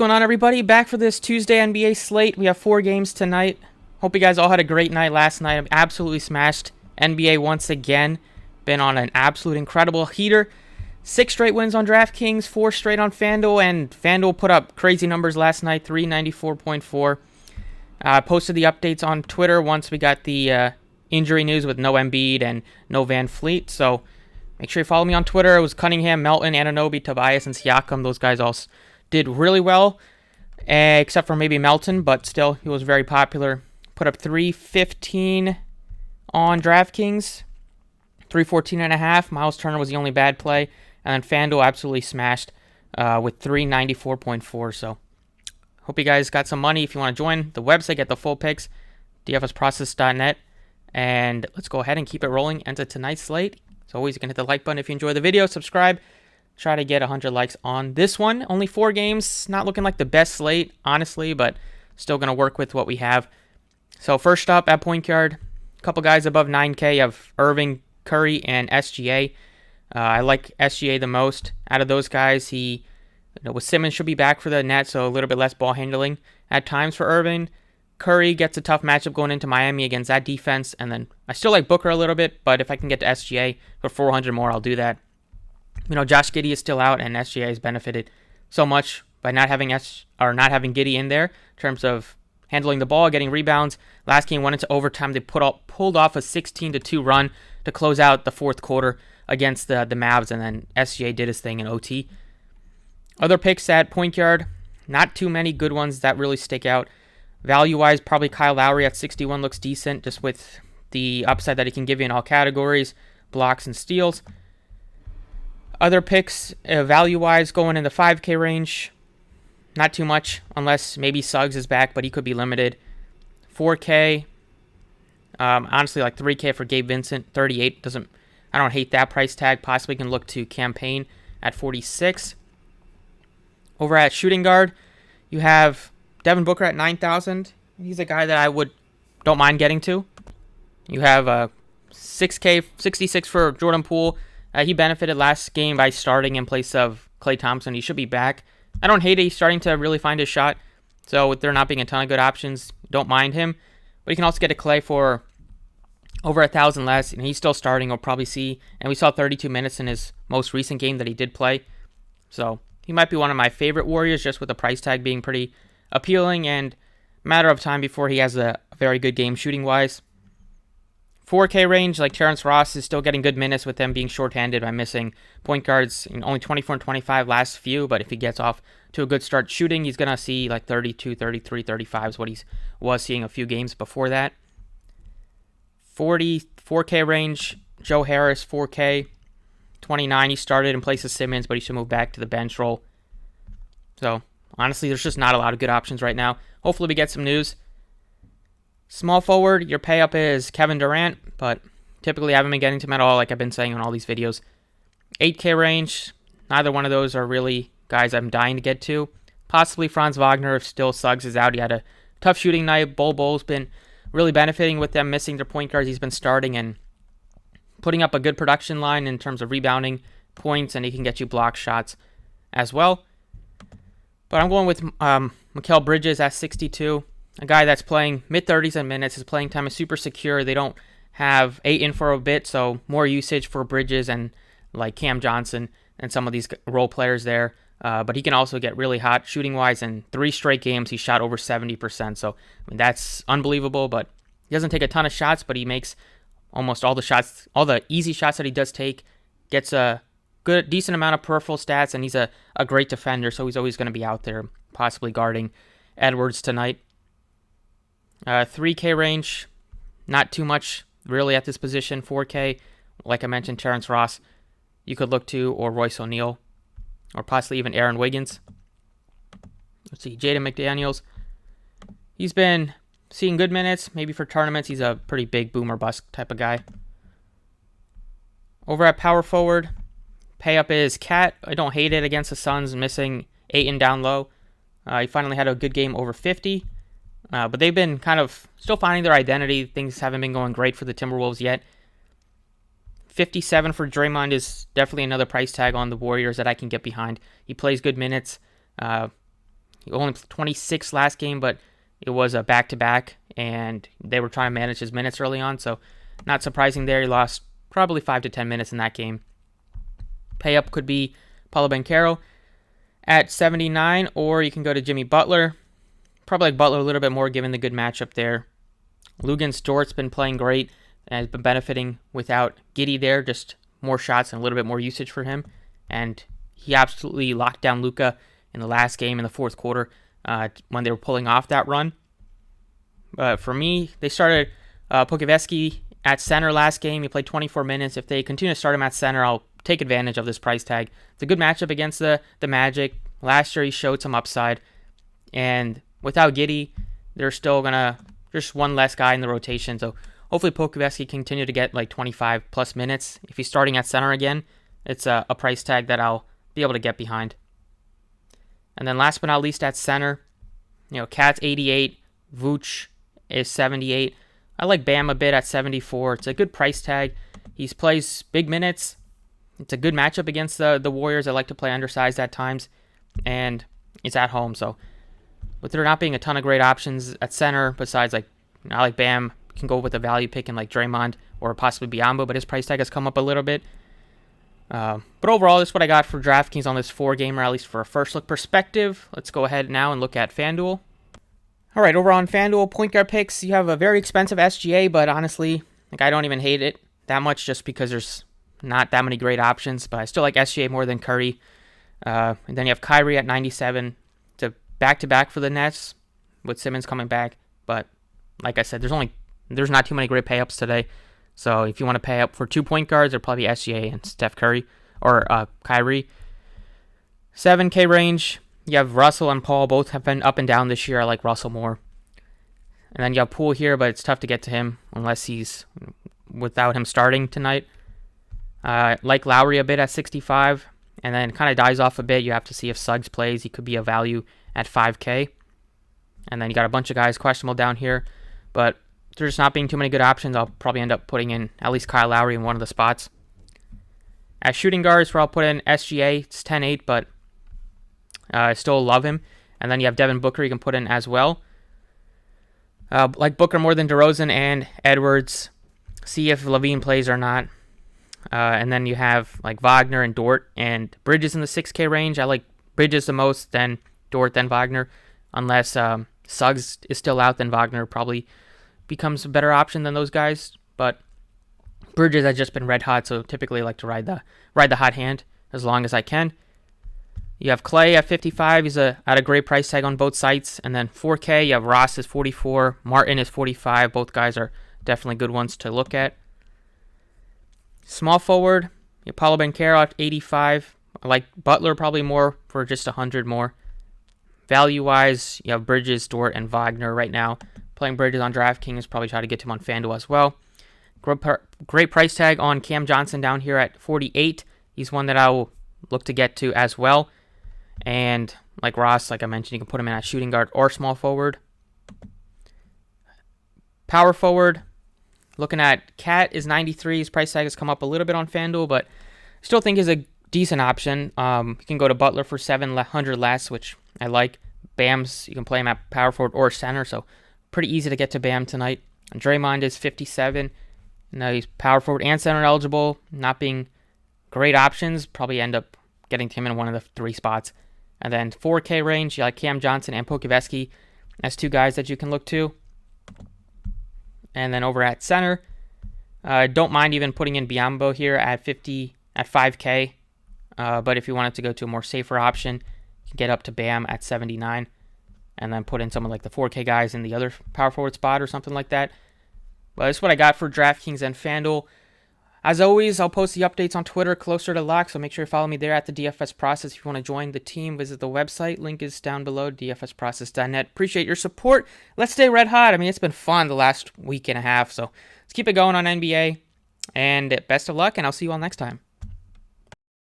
What's going on, everybody? Back for this Tuesday NBA slate. We have 4 games tonight. Hope you guys all had a great night last night. I've absolutely smashed NBA once again. Been on an absolute incredible heater. 6 straight wins on DraftKings, 4 straight on Fanduel, and Fanduel put up crazy numbers last night, 394.4. Posted the updates on Twitter once we got the injury news with no Embiid and no Van Fleet. So make sure you follow me on Twitter. It was Cunningham, Melton, Anunoby, Tobias, and Siakam. Those guys all did really well, except for maybe Melton, but still, he was very popular. Put up 315 on DraftKings, 314.5. Miles Turner was the only bad play, and then FanDuel absolutely smashed with 394.4. So, hope you guys got some money. If you want to join the website, get the full picks, dfsprocess.net, and let's go ahead and keep it rolling into tonight's slate. As always, you can hit the like button if you enjoy the video, subscribe. Try to get 100 likes on this one. Only 4 games. Not looking like the best slate, honestly, but still going to work with what we have. So first up at point guard, a couple guys above 9K. You have Irving, Curry, and SGA. I like SGA the most. Out of those guys, with Simmons should be back for the net, so a little bit less ball handling at times for Irving. Curry gets a tough matchup going into Miami against that defense. And then I still like Booker a little bit, but if I can get to SGA for 400 more, I'll do that. Josh Giddey is still out, and SGA has benefited so much by not having Giddey in there in terms of handling the ball, getting rebounds. Last game went into overtime. They pulled off a 16-2 run to close out the fourth quarter against the Mavs, and then SGA did his thing in OT. Other picks at point guard, not too many good ones that really stick out. Value-wise, probably Kyle Lowry at 61 looks decent, just with the upside that he can give you in all categories, blocks and steals. Other picks, value-wise, going in the 5K range, not too much, unless maybe Suggs is back, but he could be limited. 4K, honestly, like 3K for Gabe Vincent. 38 I don't hate that price tag. Possibly can look to Campaign at 46. Over at shooting guard, you have Devin Booker at 9,000. He's a guy that I don't mind getting to. You have 6K, 66 for Jordan Poole. He benefited last game by starting in place of Klay Thompson. He should be back. I don't hate it. He's starting to really find his shot. So with there not being a ton of good options, don't mind him. But you can also get a Klay for over 1,000 less, and he's still starting. We'll probably see. And we saw 32 minutes in his most recent game that he did play. So he might be one of my favorite Warriors, just with the price tag being pretty appealing and matter of time before he has a very good game shooting-wise. 4K range, like Terrence Ross is still getting good minutes with them being shorthanded by missing point guards. Only 24 and 25 last few, but if he gets off to a good start shooting, he's going to see like 32, 33, 35 is what he was seeing a few games before that. 4K range, Joe Harris, 4K. 29, he started in place of Simmons, but he should move back to the bench role. So, honestly, there's just not a lot of good options right now. Hopefully we get some news. Small forward, your pay up is Kevin Durant, but typically I haven't been getting to him at all, like I've been saying on all these videos. 8K range, neither one of those are really guys I'm dying to get to. Possibly Franz Wagner if still Suggs is out. He had a tough shooting night. Bol's been really benefiting with them missing their point guards. He's been starting and putting up a good production line in terms of rebounding points, and he can get you block shots as well. But I'm going with Mikal Bridges at 62. A guy that's playing mid-30s in minutes. His playing time is super secure. They don't have Ayton for a bit, so more usage for Bridges and like Cam Johnson and some of these role players there. But he can also get really hot shooting-wise. In 3 straight games, he shot over 70%. So that's unbelievable, but he doesn't take a ton of shots, but he makes almost all the shots, all the easy shots that he does take, gets a decent amount of peripheral stats, and he's a great defender, so he's always going to be out there, possibly guarding Edwards tonight. 3K range, not too much really at this position. 4K, like I mentioned, Terrence Ross, you could look to, or Royce O'Neal, or possibly even Aaron Wiggins. Let's see, Jaden McDaniels. He's been seeing good minutes, maybe for tournaments. He's a pretty big boomer bust type of guy. Over at power forward, pay up is Cat. I don't hate it against the Suns, missing Ayton down low. He finally had a good game over 50. But they've been kind of still finding their identity. Things haven't been going great for the Timberwolves yet. 57 for Draymond is definitely another price tag on the Warriors that I can get behind. He plays good minutes. He only played 26 last game, but it was a back-to-back, and they were trying to manage his minutes early on, so not surprising there. He lost probably 5 to 10 minutes in that game. Pay up could be Paolo Banchero at 79, or you can go to Jimmy Butler. Probably like Butler a little bit more given the good matchup there. Luguentz Dort's been playing great and has been benefiting without Giddey there, just more shots and a little bit more usage for him. And he absolutely locked down Luka in the last game in the fourth quarter when they were pulling off that run. For me, they started Pokusevski at center last game. He played 24 minutes. If they continue to start him at center, I'll take advantage of this price tag. It's a good matchup against the Magic. Last year, he showed some upside. And without Giddey, they're still going to just one less guy in the rotation. So hopefully Pokusevski can continue to get like 25 plus minutes. If he's starting at center again, it's a price tag that I'll be able to get behind. And then last but not least at center, Cat's 88, Vooch is 78. I like Bam a bit at 74. It's a good price tag. He plays big minutes. It's a good matchup against the Warriors. I like to play undersized at times, and it's at home. So with there not being a ton of great options at center, besides I like Bam, you can go with a value pick in like Draymond or possibly Biyombo, but his price tag has come up a little bit. But overall, this is what I got for DraftKings on this 4-gamer, at least for a first look perspective. Let's go ahead now and look at FanDuel. All right, over on FanDuel, point guard picks, you have a very expensive SGA, but honestly, I don't even hate it that much just because there's not that many great options, but I still like SGA more than Curry. And then you have Kyrie at 97. It's a back-to-back for the Nets with Simmons coming back, but like I said, there's not too many great pay-ups today. So if you want to pay up for 2 point guards, it'll probably be SGA and Steph Curry or Kyrie. 7K range, you have Russell and Paul. Both have been up and down this year. I like Russell more. And then you have Poole here, but it's tough to get to him unless he's without him starting tonight. Like Lowry a bit at 65, and then kind of dies off a bit. You have to see if Suggs plays. He could be a value at 5K. And then you got a bunch of guys questionable down here, but there's not being too many good options. I'll probably end up putting in at least Kyle Lowry in one of the spots. At shooting guards, where I'll put in SGA, it's 10-8, but I still love him. And then you have Devin Booker you can put in as well. Like Booker more than DeRozan and Edwards. See if Levine plays or not. And then you have like Wagner and Dort and Bridges in the 6K range. I like Bridges the most, then Dort, then Wagner. Unless Suggs is still out, then Wagner probably becomes a better option than those guys. But Bridges has just been red hot, so typically I like to ride the hot hand as long as I can. You have Clay at 55. He's at a great price tag on both sites. And then 4K, you have Ross is 44. Martin is 45. Both guys are definitely good ones to look at. Small forward, you have Paolo Banchero at 85. I like Butler probably more for just 100 more. Value-wise, you have Bridges, Dort, and Wagner right now. Playing Bridges on DraftKings, probably try to get him on FanDuel as well. Great price tag on Cam Johnson down here at 48. He's one that I will look to get to as well. And like Ross, like I mentioned, you can put him in at shooting guard or small forward. Power forward, looking at Cat is 93. His price tag has come up a little bit on FanDuel, but still think is a decent option. You can go to Butler for 700 less, which I like. Bam's, you can play him at power forward or center, so pretty easy to get to Bam tonight. And Draymond is 57. Now he's power forward and center eligible, not being great options. Probably end up getting him in one of the 3 spots. And then 4K range, you like Cam Johnson and Pokusevski as 2 guys that you can look to. And then over at center, don't mind even putting in Biyombo here at 5K. But if you wanted to go to a more safer option, you can get up to Bam at 79. And then put in someone like the 4K guys in the other power forward spot or something like that. But that's what I got for DraftKings and FanDuel. As always, I'll post the updates on Twitter closer to lock, so make sure you follow me there at the DFS Process. If you want to join the team, visit the website. Link is down below, dfsprocess.net. Appreciate your support. Let's stay red hot. I mean, it's been fun the last week and a half, so let's keep it going on NBA. And best of luck, and I'll see you all next time.